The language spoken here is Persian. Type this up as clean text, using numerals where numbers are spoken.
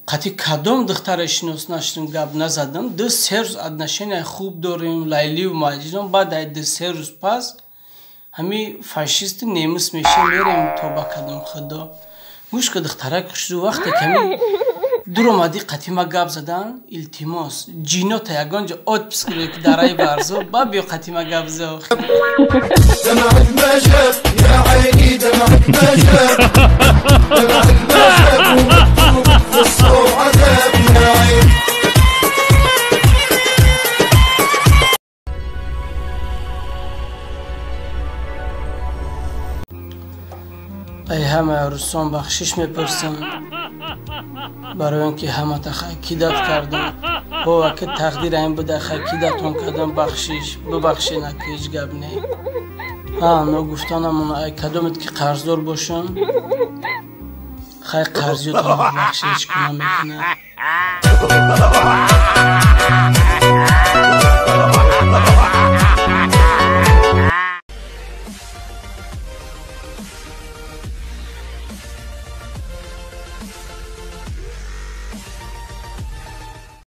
قطعی کدام دختر شناس نشدم گپ نزدم. دو سه روز отношения خوب داریم لیلی و ماجرا. بعد دو سه روز پس همی فاشیست نیمس میشه میریم توبه کردم خدا. گوش که دختره کشیدو وقتی کمی دور اومدی قطعی ما گپ زدن التماس جینات یگانجا آد بسکره که درای برزو با بیا قطعی ما گپ زد. دمع المجد يا عيني دمع المجد دمع المجد والصوت عذاب يا عيني. ای همه عروسان بخشش میپرسم برای اینکه همه تا خیکیدت کردم و وقت تقدیر این بوده خیکیدتون کردم بخشش ببخشین اگه هیچ گپ نی. نو گفتانم ای کدومت که قرضدار باشم خیلی قرضیتون بخشش کنم میکنه.